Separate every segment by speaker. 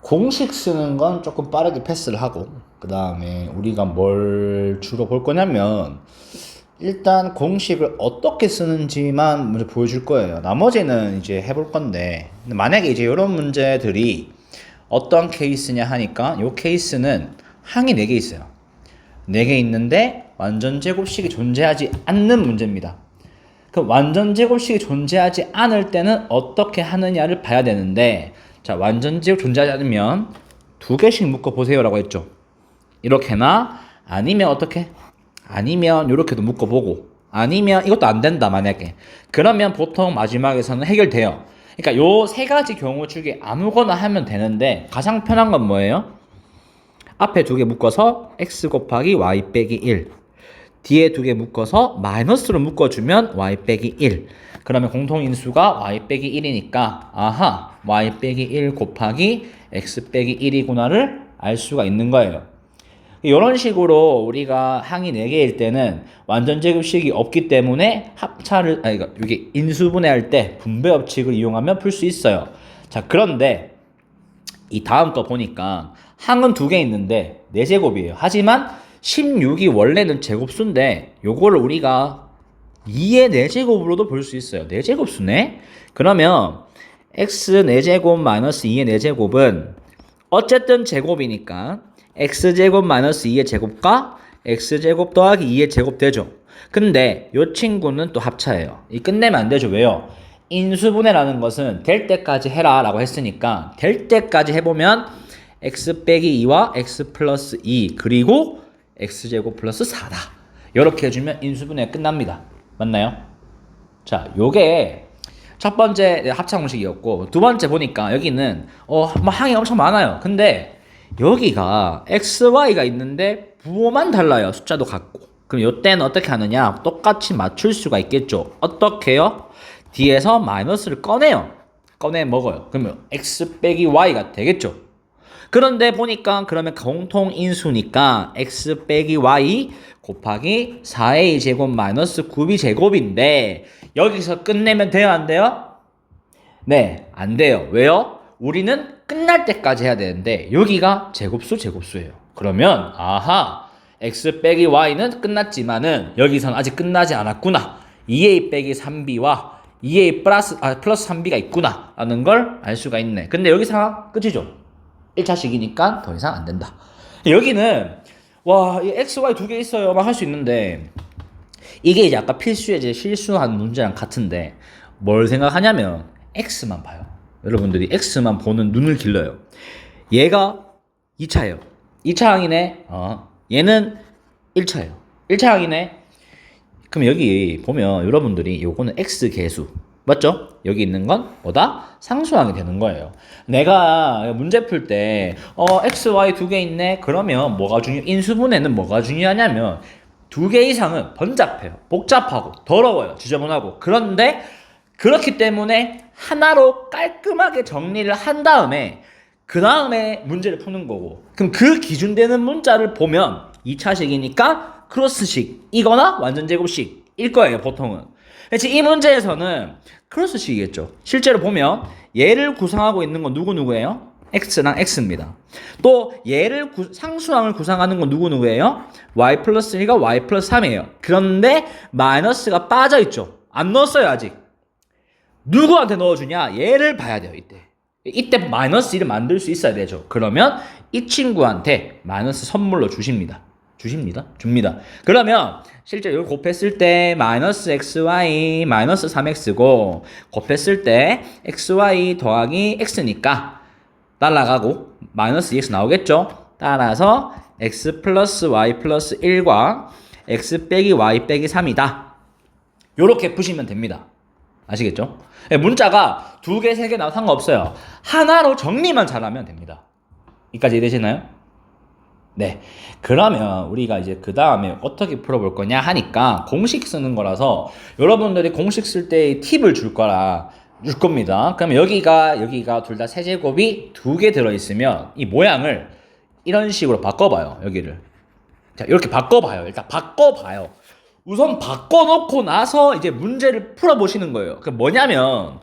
Speaker 1: 공식 쓰는 건 조금 빠르게 패스를 하고, 그 다음에 우리가 뭘 주로 볼 거냐면, 일단 공식을 어떻게 쓰는지만 먼저 보여줄 거예요. 나머지는 이제 해볼 건데, 근데 만약에 이제 이런 문제들이 어떤 케이스냐 하니까, 이 케이스는 항이 4개 있어요. 4개 있는데, 완전 제곱식이 존재하지 않는 문제입니다. 그 완전 제곱식이 존재하지 않을 때는 어떻게 하느냐를 봐야 되는데, 자, 완전 제곱 존재하지 않으면 2개씩 묶어 보세요 라고 했죠. 이렇게나 아니면 어떻게? 아니면 이렇게도 묶어보고, 아니면 이것도 안 된다 만약에, 그러면 보통 마지막에서는 해결돼요. 그러니까 요 3가지 경우 중에 아무거나 하면 되는데, 가장 편한 건 뭐예요? 앞에 2개 묶어서 x 곱하기 y 빼기 1, 뒤에 2개 묶어서 마이너스로 묶어주면 y 빼기 1. 그러면 공통인수가 y 빼기 1이니까 아하, y 빼기 1 곱하기 x 빼기 1이구나를 알 수가 있는 거예요. 이런 식으로 우리가 항이 4개일 때는 완전 제곱식이 없기 때문에 합차를, 이게 인수분해할 때 분배법칙을 이용하면 풀 수 있어요. 자, 그런데 이 다음 거 보니까 항은 2개 있는데 4제곱이에요. 하지만 16이 원래는 제곱수인데 요거를 우리가 2의 4제곱으로도 볼 수 있어요. 4제곱수네? 그러면 x 4제곱 마이너스 2의 4제곱은 어쨌든 제곱이니까 x제곱 마이너스 2의 제곱과 x제곱 더하기 2의 제곱 되죠. 근데 요 친구는 또 합차예요. 이 끝내면 안 되죠. 왜요? 인수분해라는 것은 될 때까지 해라 라고 했으니까 될 때까지 해보면 x 빼기 2와 x 플러스 2 그리고 x제곱 플러스 4다. 이렇게 해주면 인수분해 끝납니다. 맞나요? 자, 요게 첫 번째 합차 공식이었고, 두 번째 보니까 여기는 항이 엄청 많아요. 근데 여기가 x, y가 있는데 부호만 달라요. 숫자도 같고. 그럼 요때는 어떻게 하느냐? 똑같이 맞출 수가 있겠죠. 어떻게요? 뒤에서 마이너스를 꺼내요. 꺼내 먹어요. 그러면 x 빼기 y가 되겠죠. 그런데 보니까 그러면 공통인수니까 x 빼기 y 곱하기 4a 제곱 마이너스 9b 제곱인데 여기서 끝내면 돼요? 안 돼요? 네, 안 돼요. 왜요? 우리는 끝날 때까지 해야 되는데 여기가 제곱수예요. 그러면 아하, x 빼기 y는 끝났지만은 여기서는 아직 끝나지 않았구나. 2a 빼기 3b와 2a 플러스 3b가 있구나 라는 걸 알 수가 있네. 근데 여기 상황 끝이죠. 1차식이니까 더 이상 안 된다. 여기는 와, x, y 2개 있어요 막 할 수 있는데, 이게 이제 아까 필수에 이제 실수한 문제랑 같은데 뭘 생각하냐면 x만 봐요. 여러분들이 x만 보는 눈을 길러요. 얘가 2차예요. 2차 항이네. 얘는 1차예요. 1차 항이네. 그럼 여기 보면 여러분들이 요거는 x 계수 맞죠? 여기 있는 건 뭐다? 상수항이 되는 거예요. 내가 문제 풀 때 x, y 2개 있네. 그러면 뭐가 인수분해는 뭐가 중요하냐면 2개 이상은 번잡해요. 복잡하고 더러워요. 지저분하고. 그런데 그렇기 때문에 하나로 깔끔하게 정리를 한 다음에 그 다음에 문제를 푸는 거고, 그럼 그 기준되는 문자를 보면 2차식이니까 크로스식이거나 완전 제곱식일 거예요. 보통은. 그래서 이 문제에서는 크로스식이겠죠. 실제로 보면 얘를 구성하고 있는 건 누구예요? x랑 x입니다. 또 얘를 상수항을 구성하는 건 누구예요? y 플러스 1과 y 플러스 3이에요. 그런데 마이너스가 빠져있죠. 안 넣었어요 아직. 누구한테 넣어주냐? 얘를 봐야 돼요. 이때 마이너스 1을 만들 수 있어야 되죠. 그러면 이 친구한테 마이너스 선물로 줍니다. 그러면 실제 여기 곱했을 때 마이너스 xy 마이너스 3x고, 곱했을 때 xy 더하기 x니까 날라가고 마이너스 2x 나오겠죠. 따라서 x 플러스 y 플러스 1과 x 빼기 y 빼기 3이다. 요렇게 푸시면 됩니다. 아시겠죠? 문자가 2개, 3개 나와도 상관없어요. 하나로 정리만 잘하면 됩니다. 여기까지 이해되시나요? 네. 그러면 우리가 이제 그 다음에 어떻게 풀어볼 거냐 하니까 공식 쓰는 거라서 여러분들이 공식 쓸 때 팁을 줄 겁니다. 그러면 여기가 둘 다 세제곱이 2개 들어있으면 이 모양을 이런 식으로 바꿔봐요. 여기를. 자, 이렇게 바꿔봐요. 일단 바꿔봐요. 우선 바꿔놓고 나서 이제 문제를 풀어보시는 거예요. 그 뭐냐면,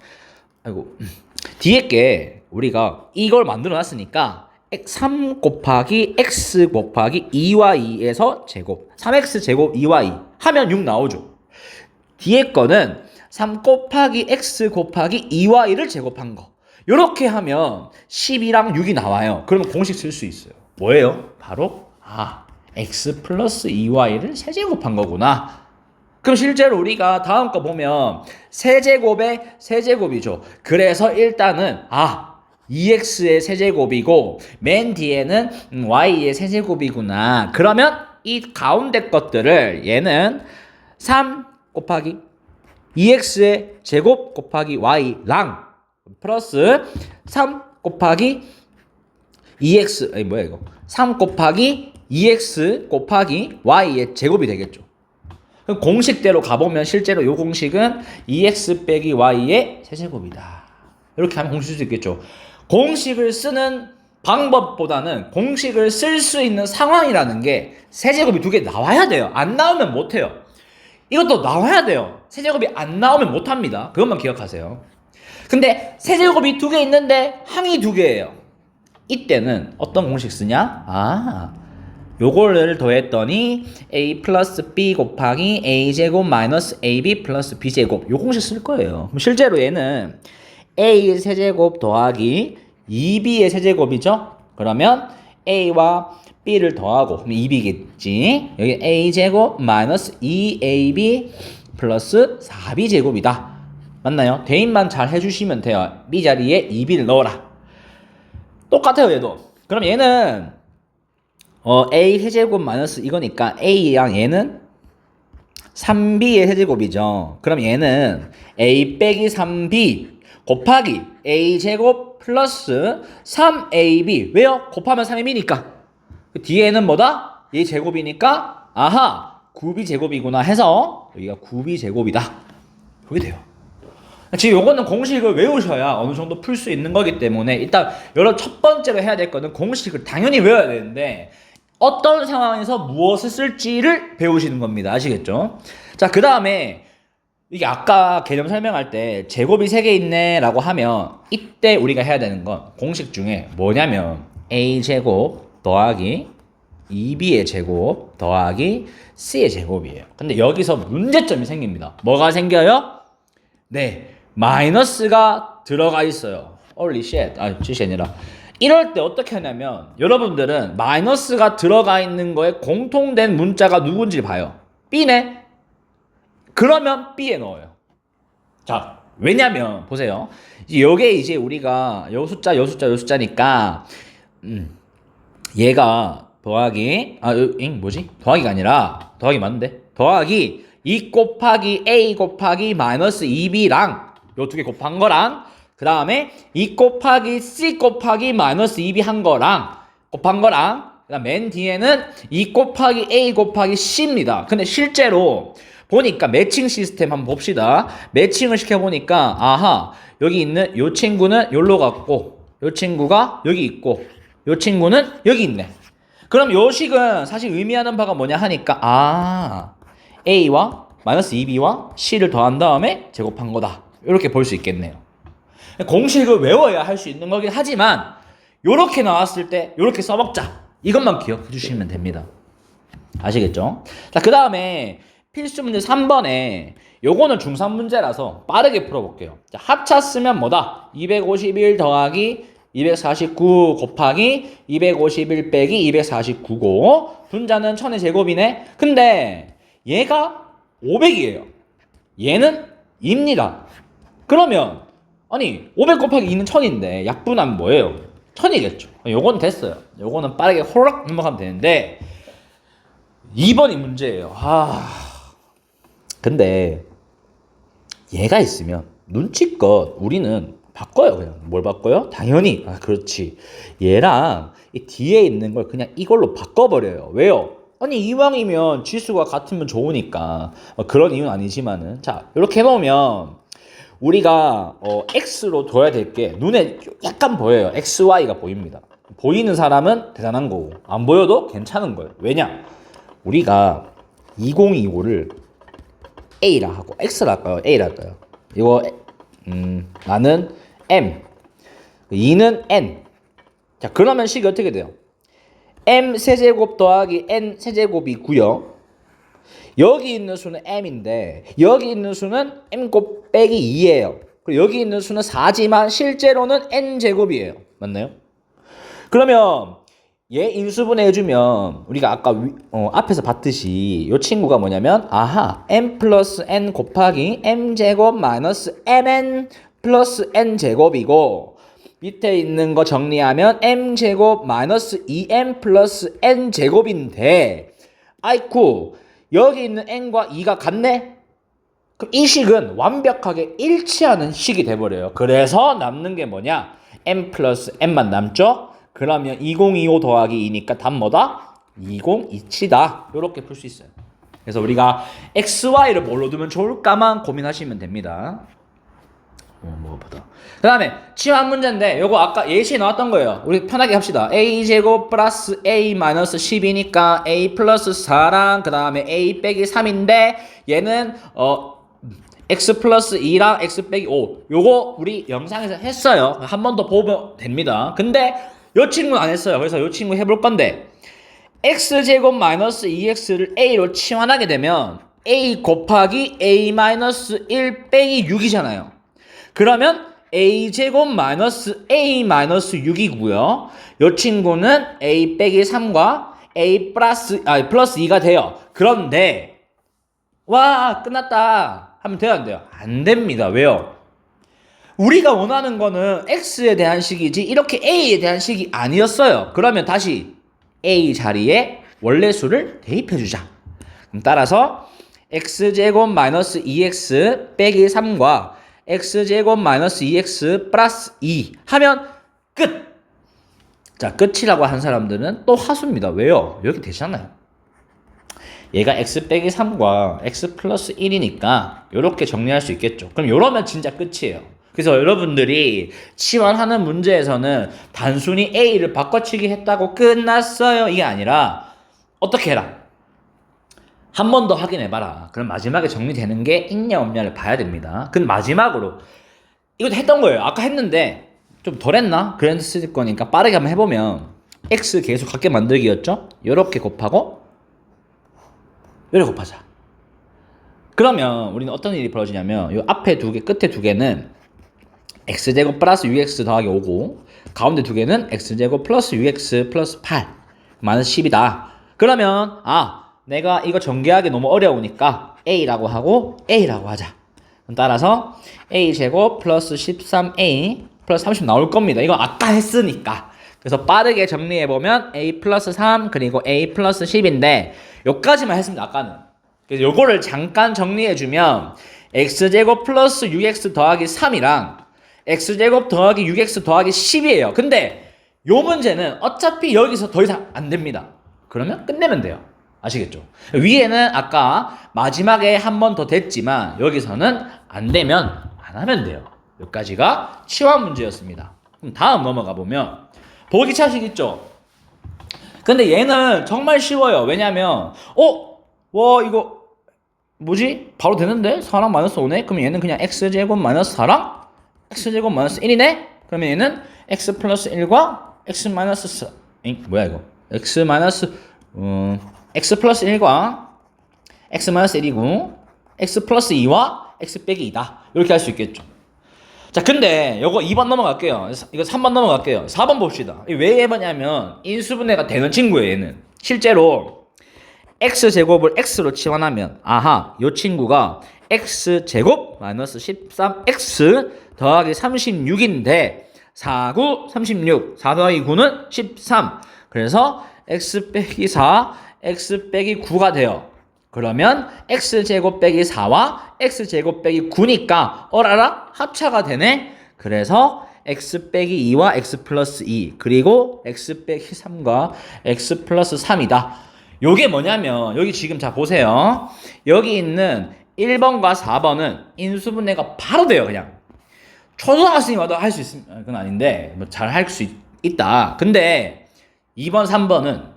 Speaker 1: 뒤에 게 우리가 이걸 만들어 놨으니까 3 곱하기 x 곱하기 2와 2에서 제곱 3x 제곱 2와 2 하면 6 나오죠. 뒤에 거는 3 곱하기 x 곱하기 2와 2를 제곱한 거. 요렇게 하면 12랑 6이 나와요. 그러면 공식 쓸 수 있어요. 뭐예요? 바로 x 플러스 2와 2를 세제곱한 거구나. 그럼 실제로 우리가 다음 거 보면 세제곱의 세제곱이죠. 그래서 일단은 2x의 세제곱이고 맨 뒤에는 y의 세제곱이구나. 그러면 이 가운데 것들을 얘는 3 곱하기 2x의 제곱 곱하기 y랑 플러스 3 곱하기 2x 아니 뭐야 이거 3 곱하기 2x 곱하기 y의 제곱이 되겠죠. 그럼 공식대로 가보면 실제로 이 공식은 2x 빼기 y의 세제곱이다. 이렇게 하면 공식 쓸 수 있겠죠. 공식을 쓰는 방법보다는 공식을 쓸 수 있는 상황이라는 게 세제곱이 2개 나와야 돼요. 안 나오면 못해요. 이것도 나와야 돼요. 세제곱이 안 나오면 못합니다. 그것만 기억하세요. 근데 세제곱이 2개 있는데 항이 2개예요. 이때는 어떤 공식 쓰냐? 요거를 더했더니 a 플러스 b 곱하기 a 제곱 마이너스 ab 플러스 b 제곱 요 공식 쓸 거예요. 그럼 실제로 얘는 a의 세제곱 더하기 2b의 세제곱이죠. 그러면 a와 b를 더하고 그럼 2b겠지. 여기 a 제곱 마이너스 2ab 플러스 4b 제곱이다. 맞나요? 대입만 잘 해주시면 돼요. b 자리에 2b를 넣어라. 똑같아요 얘도. 그럼 얘는 a 세제곱 마이너스 이거니까 a랑 얘는 3b의 세제곱이죠. 그럼 얘는 a 빼기 3b 곱하기 a 제곱 플러스 3ab 왜요? 곱하면 3ab니까 뒤에는 뭐다? 얘 제곱이니까 9b 제곱이구나 해서 여기가 9b 제곱이다. 그게 돼요. 지금 요거는 공식을 외우셔야 어느 정도 풀 수 있는 거기 때문에 일단 여러분 첫 번째로 해야 될 거는 공식을 당연히 외워야 되는데 어떤 상황에서 무엇을 쓸지를 배우시는 겁니다. 아시겠죠? 자, 그 다음에 이게 아까 개념 설명할 때 제곱이 3개 있네 라고 하면 이때 우리가 해야 되는 건 공식 중에 뭐냐면 a제곱 더하기 2b의 제곱 더하기 c의 제곱이에요. 근데 여기서 문제점이 생깁니다. 뭐가 생겨요? 네, 마이너스가 들어가 있어요. Holy shit. 짓이 아니라 이럴 때 어떻게 하냐면 여러분들은 마이너스가 들어가 있는 거에 공통된 문자가 누군지 봐요. B네. 그러면 B에 넣어요. 자, 왜냐면 보세요. 요게 이제 우리가 요 숫자 요 숫자니까 얘가 더하기 뭐지? 더하기가 아니라 더하기 맞는데? 더하기 2 곱하기 A 곱하기 마이너스 2B랑 요 두 개 곱한 거랑 그 다음에 2 곱하기 C 곱하기 마이너스 2B 한 거랑 곱한 거랑 그 다음 맨 뒤에는 2 곱하기 A 곱하기 C입니다. 근데 실제로 보니까 매칭 시스템 한번 봅시다. 매칭을 시켜보니까 여기 있는 요 친구는 요로 갔고 요 친구가 여기 있고 요 친구는 여기 있네. 그럼 요 식은 사실 의미하는 바가 뭐냐 하니까 A와 마이너스 2B와 C를 더한 다음에 제곱한 거다. 이렇게 볼 수 있겠네요. 공식을 외워야 할 수 있는 거긴 하지만 요렇게 나왔을 때 요렇게 써먹자. 이것만 기억해 주시면 됩니다. 아시겠죠? 자, 그 다음에 필수 문제 3번에 요거는 중3 문제라서 빠르게 풀어볼게요. 자, 합차 쓰면 뭐다? 251 더하기 249 곱하기 251 빼기 249고 분자는 1000의 제곱이네. 근데 얘가 500이에요. 얘는 2입니다. 그러면 500 곱하기 2는 1000인데 약분하면 뭐예요? 1000이겠죠. 요거는 됐어요. 요거는 빠르게 호락 넘어가면 되는데 2번이 문제예요. 근데 얘가 있으면 눈치껏 우리는 바꿔요. 그냥 뭘 바꿔요? 당연히 그렇지. 얘랑 이 뒤에 있는 걸 그냥 이걸로 바꿔버려요. 왜요? 이왕이면 지수가 같으면 좋으니까 그런 이유는 아니지만은 자 이렇게 해보면 우리가 x로 둬야 될 게 눈에 약간 보여요. x, y가 보입니다. 보이는 사람은 대단한 거고 안 보여도 괜찮은 거예요. 왜냐? 우리가 2025를 a라 하고 x라 할까요? a라 할까요? 이거 나는 m 2는 n. 자, 그러면 식이 어떻게 돼요? m 세제곱 더하기 n 세제곱이고요. 여기 있는 수는 m인데 여기 있는 수는 m 곱빼기 2예요. 그리고 여기 있는 수는 4지만 실제로는 n제곱이에요. 맞나요? 그러면 얘 인수분해 해주면 우리가 아까 앞에서 봤듯이 이 친구가 뭐냐면 아하 m 플러스 n 곱하기 m제곱 마이너스 mn 플러스 n제곱이고 밑에 있는 거 정리하면 m제곱 마이너스 2m 플러스 n제곱인데 아이쿠 여기 있는 n과 2가 같네? 그럼 이 식은 완벽하게 일치하는 식이 돼버려요. 그래서 남는 게 뭐냐? m 플러스 n만 남죠? 그러면 2025 더하기 2니까 답 뭐다? 2027다. 이렇게 풀 수 있어요. 그래서 우리가 x, y를 뭘로 두면 좋을까만 고민하시면 됩니다. 뭐보다. 그 다음에 치환 문제인데 요거 아까 예시에 나왔던 거예요. 우리 편하게 합시다. a제곱 플러스 a 마이너스 10이니까 a 플러스 4랑 그 다음에 a 빼기 3인데 얘는 x 플러스 2랑 x 빼기 5 요거 우리 영상에서 했어요. 한 번 더 보면 됩니다. 근데 요 친구는 안 했어요. 그래서 요 친구 해볼 건데 x제곱 마이너스 2x를 a로 치환하게 되면 a 곱하기 a 마이너스 1 빼기 6이잖아요. 그러면 a제곱 마이너스 a 마이너스 6이고요. 요 친구는 a 빼기 3과 a 플러스 2가 돼요. 그런데 와 끝났다 하면 돼요 안 돼요? 안 됩니다. 왜요? 우리가 원하는 거는 x에 대한 식이지 이렇게 a에 대한 식이 아니었어요. 그러면 다시 a 자리에 원래 수를 대입해주자. 따라서 x제곱 마이너스 2x 빼기 3과 x제곱 마이너스 2x 플러스 2 하면 끝! 자, 끝이라고 한 사람들은 또 하수입니다. 왜요? 여기 되잖아요. 얘가 x 빼기 3과 x 플러스 1이니까 이렇게 정리할 수 있겠죠. 그럼 이러면 진짜 끝이에요. 그래서 여러분들이 치환하는 문제에서는 단순히 a를 바꿔치기 했다고 끝났어요. 이게 아니라 어떻게 해라? 한 번 더 확인해봐라. 그럼 마지막에 정리되는 게 있냐 없냐를 봐야 됩니다. 그럼 마지막으로 이것도 했던 거예요. 아까 했는데 좀 덜 했나? 그랬을 거니까 빠르게 한번 해보면 x 계속 같게 만들기였죠? 요렇게 곱하고 요렇게 곱하자. 그러면 우리는 어떤 일이 벌어지냐면 요 앞에 두 개, 끝에 두 개는 x제곱 플러스 6x 더하기 5고 가운데 두 개는 x제곱 플러스 6x 플러스 8 마이너스 10이다. 그러면 내가 이거 전개하기 너무 어려우니까 a라고 하고 a라고 하자. 따라서 a제곱 플러스 13a 플러스 30 나올 겁니다. 이거 아까 했으니까. 그래서 빠르게 정리해보면 a 플러스 3 그리고 a 플러스 10인데 요까지만 했습니다. 아까는. 그래서 요거를 잠깐 정리해주면 x제곱 플러스 6x 더하기 3이랑 x제곱 더하기 6x 더하기 10이에요. 근데 요 문제는 어차피 여기서 더 이상 안 됩니다. 그러면 끝내면 돼요. 아시겠죠? 위에는 아까 마지막에 한 번 더 됐지만 여기서는 안 되면 안 하면 돼요. 여기까지가 치환 문제였습니다. 그럼 다음 넘어가 보면 보기 차식 있죠? 근데 얘는 정말 쉬워요. 왜냐면 와 이거 뭐지? 바로 되는데? 4랑 마이너스 5네? 그럼 얘는 그냥 x제곱 마이너스 4랑 x제곱 마이너스 1이네? 그러면 얘는 x 플러스 1과 x 마이너스 4 뭐야 이거? x 마이너스 x 플러스 1과 x 마이너스 1이고 x 플러스 2와 x 빼기 2다. 이렇게 할 수 있겠죠. 자, 근데 요거 2번 넘어갈게요. 이거 3번 넘어갈게요. 4번 봅시다. 왜 해봤냐면 인수분해가 되는 친구예요. 얘는 실제로 x제곱을 x로 치환하면 요 친구가 x제곱 마이너스 13x 더하기 36인데 4, 9, 36 4 더하기 9는 13 그래서 x 빼기 4 x 빼기 9가 돼요. 그러면 x제곱 빼기 4와 x제곱 빼기 9니까 어라라 합차가 되네. 그래서 x 빼기 2와 x 플러스 2 그리고 x 빼기 3과 x 플러스 3이다. 요게 뭐냐면 여기 지금 자 보세요. 여기 있는 1번과 4번은 인수분해가 바로 돼요. 그냥 초등학생이 와도 할 수 있으면 그건 아닌데 뭐 잘 할 수 있다. 근데 2번 3번은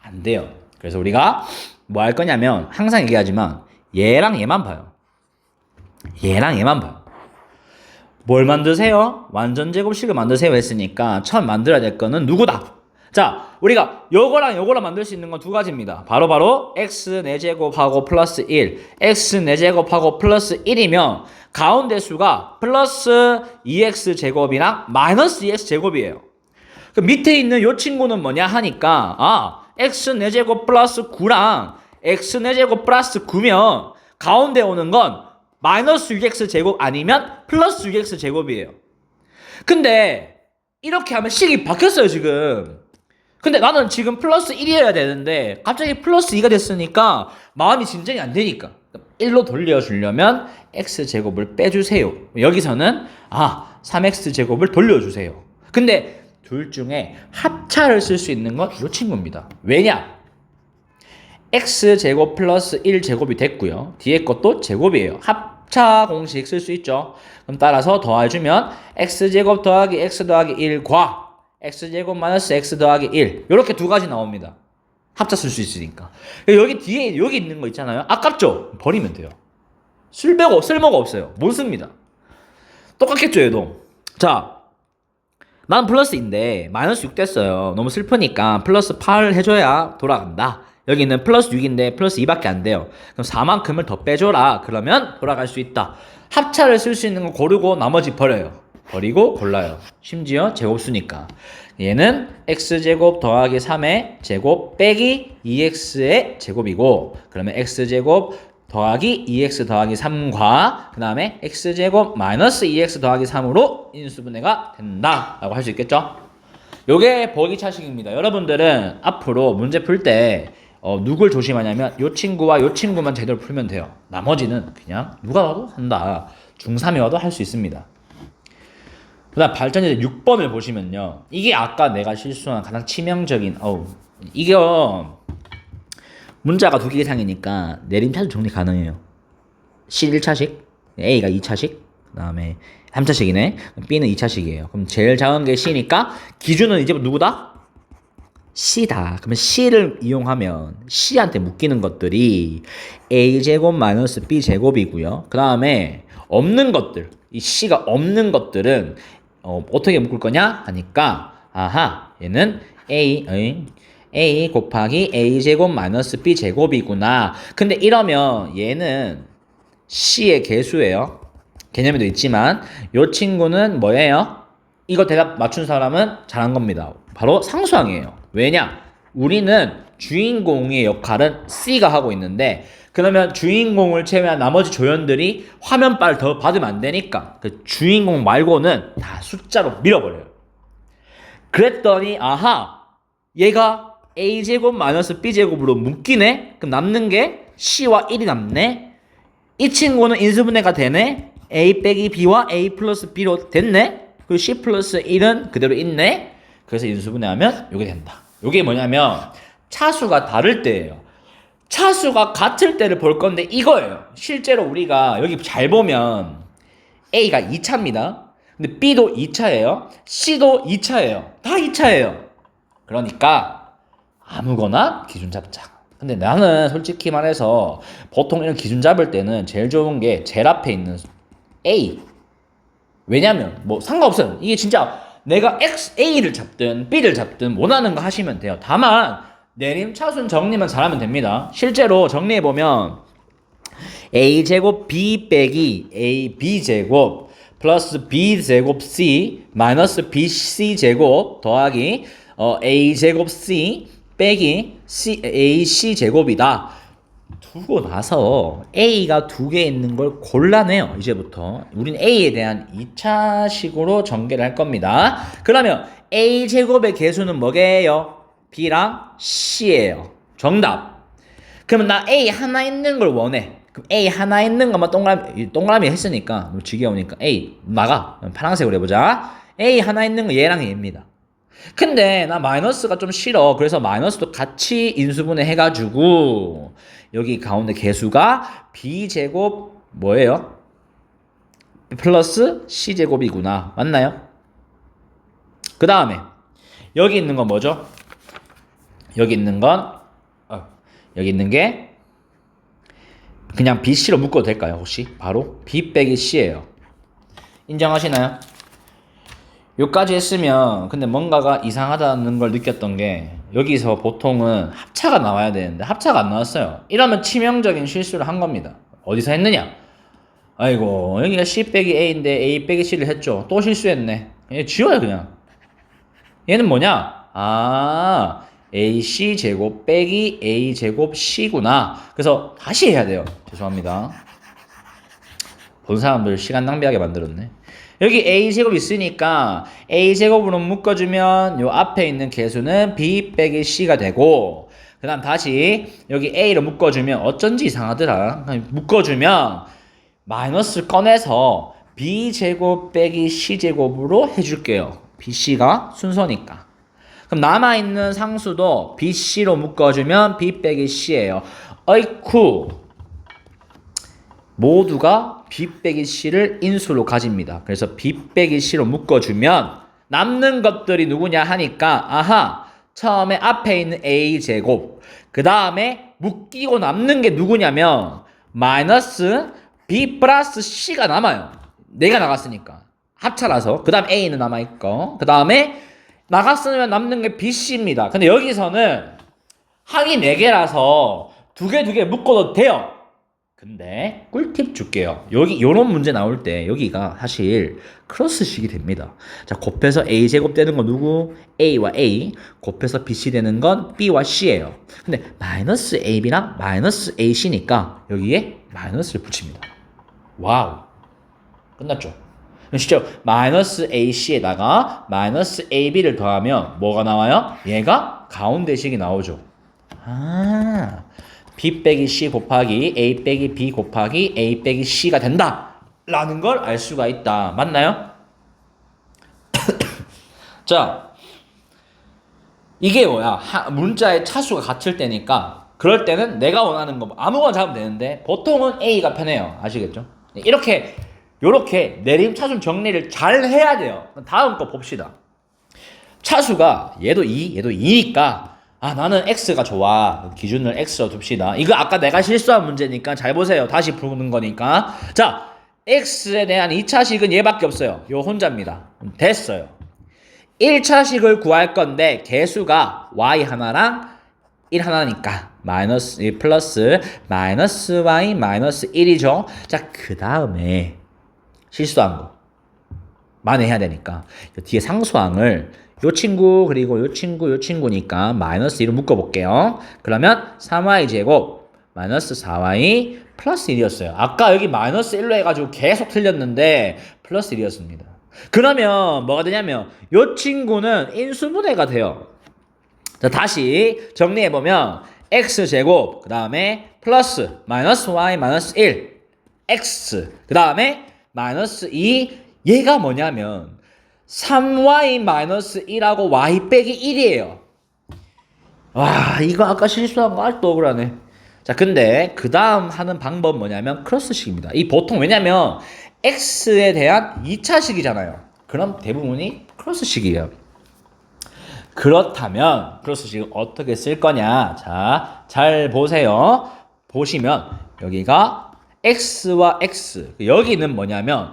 Speaker 1: 안 돼요. 그래서 우리가 뭐 할 거냐면 항상 얘기하지만 얘랑 얘만 봐요. 얘랑 얘만 봐요. 뭘 만드세요? 완전 제곱식을 만드세요 했으니까 처음 만들어야 될 거는 누구다? 자, 우리가 요거랑 요거랑 만들 수 있는 건 두 가지입니다. 바로 x 4제곱하고 플러스 1, x 4제곱하고 플러스 1이면 가운데 수가 플러스 2x 제곱이랑 마이너스 2x 제곱이에요. 그 밑에 있는 요 친구는 뭐냐 하니까 x 4제곱 플러스 9랑 x 4제곱 플러스 9면 가운데 오는 건 마이너스 6x 제곱 아니면 플러스 6x 제곱이에요. 근데 이렇게 하면 식이 바뀌었어요 지금. 근데 나는 지금 플러스 1이어야 되는데 갑자기 플러스 2가 됐으니까 마음이 진정이 안 되니까 1로 돌려주려면 x제곱을 빼주세요. 여기서는 3x 제곱을 돌려주세요. 근데 둘 중에 합차를 쓸 수 있는 건 이 친구입니다. 왜냐? x제곱 플러스 1제곱이 됐고요. 뒤에 것도 제곱이에요. 합차 공식 쓸 수 있죠. 그럼 따라서 더해주면 x제곱 더하기 x 더하기 1과 x제곱 마이너스 x 더하기 1 이렇게 두 가지 나옵니다. 합차 쓸 수 있으니까. 여기 뒤에 여기 있는 거 있잖아요. 아깝죠? 버리면 돼요. 쓸모가 없어요. 못 씁니다. 똑같겠죠 얘도. 자, 난 플러스인데 마이너스 6 됐어요. 너무 슬프니까 플러스 8 해줘야 돌아간다. 여기는 플러스 6인데 플러스 2밖에 안 돼요. 그럼 4만큼을 더 빼줘라. 그러면 돌아갈 수 있다. 합차를 쓸 수 있는 거 고르고 나머지 버려요. 버리고 골라요. 심지어 제곱수니까. 얘는 x제곱 더하기 3의 제곱 빼기 2x의 제곱이고 그러면 x제곱 더하기 2x 더하기 3과 그 다음에 x제곱 마이너스 2x 더하기 3으로 인수분해가 된다 라고 할 수 있겠죠. 요게 보기차식입니다. 여러분들은 앞으로 문제 풀 때 누굴 조심하냐면 요 친구와 요 친구만 제대로 풀면 돼요. 나머지는 그냥 누가 와도 한다. 중3이 와도 할 수 있습니다. 그 다음 발전제 6번을 보시면요. 이게 아까 내가 실수한 가장 치명적인 이게 문자가 두 개 이상이니까 내림차도 정리 가능해요. C 1차식, A가 2차식, 그 다음에 3차식이네. B는 2차식이에요. 그럼 제일 작은 게 C니까 기준은 이제 누구다? C다. 그러면 C를 이용하면 C한테 묶이는 것들이 A제곱 마이너스 B제곱이고요. 그 다음에 없는 것들, 이 C가 없는 것들은 어떻게 묶을 거냐 하니까 얘는 A 곱하기 A제곱 마이너스 B제곱이구나. 근데 이러면 얘는 C의 개수예요. 개념에도 있지만 이 친구는 뭐예요? 이거 대답 맞춘 사람은 잘한 겁니다. 바로 상수항이에요. 왜냐? 우리는 주인공의 역할은 C가 하고 있는데 그러면 주인공을 제외한 나머지 조연들이 화면빨 더 받으면 안 되니까 그 주인공 말고는 다 숫자로 밀어버려요. 그랬더니 얘가 A제곱 마이너스 B제곱으로 묶이네? 그럼 남는 게 C와 1이 남네? 이 친구는 인수분해가 되네? A 빼기 B와 A 플러스 B로 됐네? 그리고 C 플러스 1은 그대로 있네? 그래서 인수분해하면 이게 된다. 이게 뭐냐면 차수가 다를 때예요. 차수가 같을 때를 볼 건데 이거예요. 실제로 우리가 여기 잘 보면 A가 2차입니다. 근데 B도 2차예요. C도 2차예요. 다 2차예요. 그러니까 아무거나 기준 잡자. 근데 나는 솔직히 말해서 보통 이런 기준 잡을 때는 제일 좋은 게 제일 앞에 있는 A. 왜냐면 뭐 상관없어요. 이게 진짜 내가 A를 잡든 B를 잡든 원하는 거 하시면 돼요. 다만 내림 차순 정리만 잘하면 됩니다. 실제로 정리해보면 A제곱 B 빼기 AB제곱 플러스 B제곱 C 마이너스 BC제곱 더하기 A제곱 C 빼기 AC제곱이다. 두고 나서 A가 두 개 있는 걸 골라내요. 이제부터 우린 A에 대한 2차식으로 전개를 할 겁니다. 그러면 A제곱의 개수는 뭐게요? B랑 C예요. 정답. 그러면 나 A 하나 있는 걸 원해. 그럼 A 하나 있는 것만 동그라미 했으니까 너무 지겨우니까 A 나가. 파란색으로 해보자. A 하나 있는 거 얘랑 얘입니다. 근데 나 마이너스가 좀 싫어. 그래서 마이너스도 같이 인수분해 해가지고 여기 가운데 개수가 B제곱 뭐예요? 플러스 C제곱이구나. 맞나요? 그 다음에 여기 있는 건 뭐죠? 여기 있는 게 그냥 BC로 묶어도 될까요? 혹시? 바로 B 빼기 C예요. 인정하시나요? 요까지 했으면 근데 뭔가가 이상하다는 걸 느꼈던 게 여기서 보통은 합차가 나와야 되는데 합차가 안 나왔어요. 이러면 치명적인 실수를 한 겁니다. 어디서 했느냐? 아이고 여기가 C 빼기 A인데 A 빼기 C를 했죠. 또 실수했네. 얘 지워요 그냥. 얘는 뭐냐? 아 AC 제곱 빼기 A 제곱 C구나. 그래서 다시 해야 돼요. 죄송합니다. 본 사람들 시간 낭비하게 만들었네. 여기 A제곱 있으니까 A제곱으로 묶어주면 요 앞에 있는 개수는 B 빼기 C가 되고 그 다음 다시 여기 A로 묶어주면 어쩐지 이상하더라. 묶어주면 마이너스를 꺼내서 B제곱 빼기 C제곱으로 해줄게요. BC가 순서니까. 그럼 남아있는 상수도 BC로 묶어주면 B 빼기 C예요. 어이쿠 모두가 B 빼기 C를 인수로 가집니다. 그래서 B 빼기 C로 묶어주면 남는 것들이 누구냐 하니까 아하 처음에 앞에 있는 A제곱 그 다음에 묶이고 남는 게 누구냐면 마이너스 B 플러스 C가 남아요. 내가 나갔으니까 합차라서 그 다음 A는 남아있고 그 다음에 나갔으면 남는 게 BC입니다. 근데 여기서는 항이 4개라서 두 개 묶어도 돼요. 근데 꿀팁 줄게요. 여기 요런 문제 나올 때 여기가 사실 크로스식이 됩니다. 자, 곱해서 A제곱 되는 건 누구? A와 A. 곱해서 BC 되는 건 B와 C예요. 근데 마이너스 AB랑 마이너스 AC니까 여기에 마이너스를 붙입니다. 와우. 끝났죠? 진짜 마이너스 AC에다가 마이너스 AB를 더하면 뭐가 나와요? 얘가 가운데식이 나오죠. 아, B 빼기 C 곱하기 A 빼기 B 곱하기 A 빼기 C가 된다 라는 걸 알 수가 있다. 맞나요? 자, 이게 뭐야? 문자의 차수가 같을 때니까 그럴 때는 내가 원하는 거 아무거나 잡으면 되는데 보통은 A가 편해요. 아시겠죠? 요렇게 내림차순 정리를 잘 해야 돼요. 다음 거 봅시다. 차수가 얘도 2, 얘도 2니까 아 나는 X가 좋아. 기준을 X로 둡시다. 이거 아까 내가 실수한 문제니까 잘 보세요. 다시 푸는 거니까. 자, X에 대한 2차식은 얘밖에 없어요. 요 혼자입니다. 됐어요. 1차식을 구할 건데 개수가 Y 하나랑 1 하나니까 마이너스 플러스 마이너스 Y 마이너스 1이죠. 자, 그 다음에 실수한 거 만회해야 되니까 뒤에 상수항을 요 친구 그리고 요 친구니까 마이너스 1을 묶어볼게요. 그러면 3y제곱 마이너스 4y 플러스 1이었어요. 아까 여기 마이너스 1로 해가지고 계속 틀렸는데 플러스 1이었습니다. 그러면 뭐가 되냐면 요 친구는 인수분해가 돼요. 자, 다시 정리해보면 x제곱 그 다음에 플러스 마이너스 y 마이너스 1 x 그 다음에 마이너스 2 얘가 뭐냐면 3y-1하고 y 빼기 1이에요. 와, 이거 아까 실수한 거 아직도 억울하네. 자, 근데 그 다음 하는 방법 뭐냐면 크로스식입니다. 이 보통 왜냐면 x에 대한 2차식이잖아요. 그럼 대부분이 크로스식이에요. 그렇다면 크로스식을 어떻게 쓸 거냐? 자, 잘 보세요. 보시면 여기가 x와 x 여기는 뭐냐면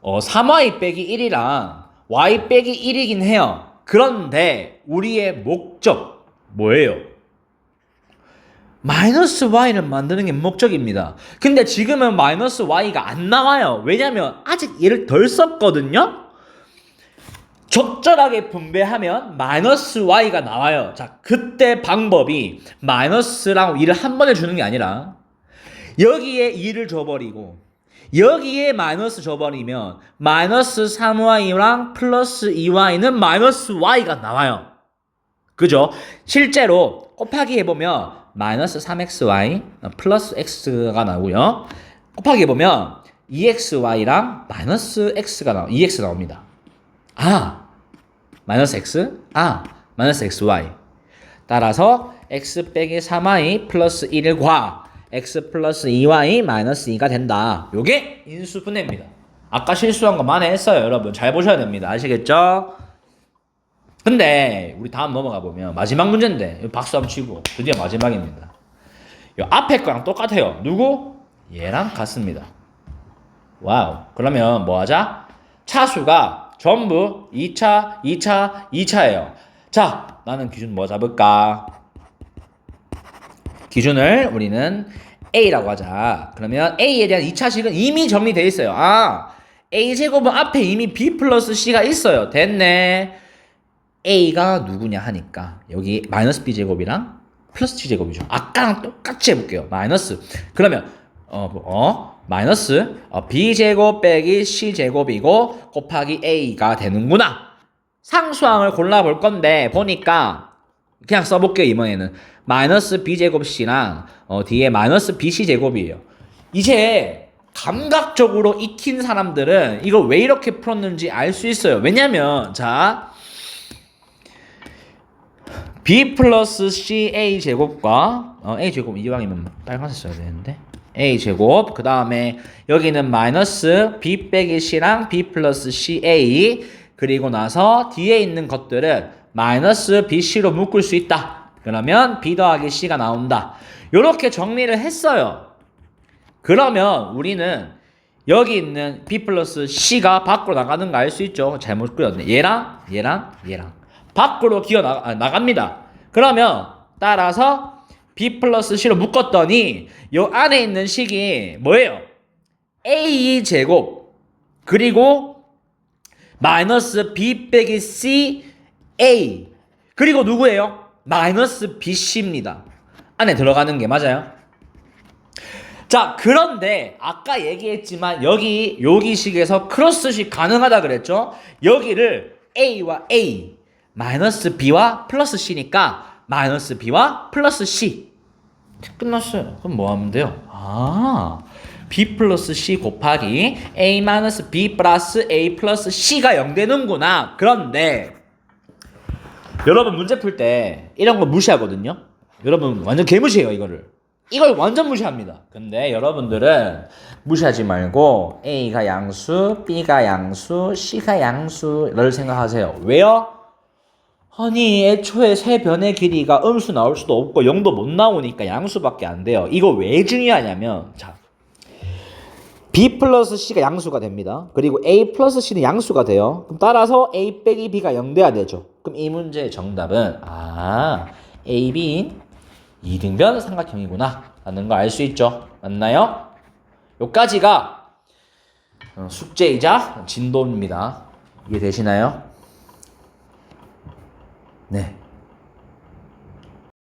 Speaker 1: 3y 빼기 1이랑 y 빼기 1이긴 해요. 그런데 우리의 목적 뭐예요? 마이너스 y를 만드는 게 목적입니다. 근데 지금은 마이너스 y가 안 나와요. 왜냐면 아직 얘를 덜 썼거든요. 적절하게 분배하면 마이너스 y가 나와요. 자, 그때 방법이 마이너스랑 2를 한 번에 주는 게 아니라 여기에 2를 줘버리고 여기에 마이너스 줘버리면 마이너스 3y랑 플러스 2y는 마이너스 y가 나와요. 그죠? 실제로 곱하기 해보면 마이너스 3xy 플러스 x가 나오고요. 곱하기 해보면 2xy랑 마이너스 x가 2x 나옵니다. 아, 마이너스 x? 아, 마이너스 xy. 따라서 x 빼기 3y 플러스 1과 x 플러스 2y 마이너스 2가 된다. 요게 인수분해입니다. 아까 실수한 거 만회했어요. 여러분 잘 보셔야 됩니다. 아시겠죠? 근데 우리 다음 넘어가 보면 마지막 문제인데 박수 한번 치고 드디어 마지막입니다. 요 앞에 거랑 똑같아요. 누구? 얘랑 같습니다. 와우. 그러면 뭐 하자? 차수가 전부 2차, 2차, 2차예요. 자, 나는 기준 뭐 잡을까? 기준을 우리는 A라고 하자. 그러면 A에 대한 2차식은 이미 정리되어 있어요. 아, A제곱은 앞에 이미 B 플러스 C가 있어요. 됐네. A가 누구냐 하니까 여기 마이너스 B제곱이랑 플러스 C제곱이죠. 아까랑 똑같이 해볼게요. 마이너스. 그러면 마이너스 B제곱 빼기 C제곱이고 곱하기 A가 되는구나. 상수항을 골라볼 건데 보니까 그냥 써볼게요. 이번에는 마이너스 B제곱 C랑 뒤에 마이너스 BC제곱이에요. 이제 감각적으로 익힌 사람들은 이걸 왜 이렇게 풀었는지 알 수 있어요. 왜냐면 자 B 플러스 C A 제곱과 A 제곱 이왕이면 빨간색 써야 되는데 A 제곱 그 다음에 여기는 마이너스 B 빼기 C랑 B 플러스 C A 그리고 나서 뒤에 있는 것들은 마이너스 BC로 묶을 수 있다. 그러면 B 더하기 C가 나온다. 이렇게 정리를 했어요. 그러면 우리는 여기 있는 B 플러스 C가 밖으로 나가는 거 알 수 있죠. 잘못 그렸네. 얘랑 밖으로 기어 나갑니다. 그러면 따라서 B 플러스 C로 묶었더니 요 안에 있는 식이 뭐예요? A 제곱 그리고 마이너스 B 빼기 C A 그리고 누구예요? 마이너스 BC입니다. 안에 들어가는 게 맞아요? 자, 그런데 아까 얘기했지만 여기 식에서 크로스식 가능하다 그랬죠? 여기를 A와 A 마이너스 B와 플러스 C니까 마이너스 B와 플러스 C 끝났어요. 그럼 뭐 하면 돼요? B 플러스 C 곱하기 A 마이너스 B 플러스 A 플러스 C가 0 되는구나. 그런데 여러분 문제 풀 때 이런 거 무시하거든요. 여러분 완전 개무시해요. 이걸 완전 무시합니다. 근데 여러분들은 무시하지 말고 A가 양수, B가 양수, C가 양수를 생각하세요. 왜요? 아니 애초에 세 변의 길이가 음수 나올 수도 없고 0도 못 나오니까 양수밖에 안 돼요. 이거 왜 중요하냐면 자 B 플러스 C가 양수가 됩니다. 그리고 A 플러스 C는 양수가 돼요. 그럼 따라서 A 빼기 B가 0 돼야 되죠. 그럼 이 문제의 정답은 A, B인 이등변 삼각형이구나 라는 거 알 수 있죠. 맞나요? 요까지가 숙제이자 진도입니다. 이해되시나요? 네.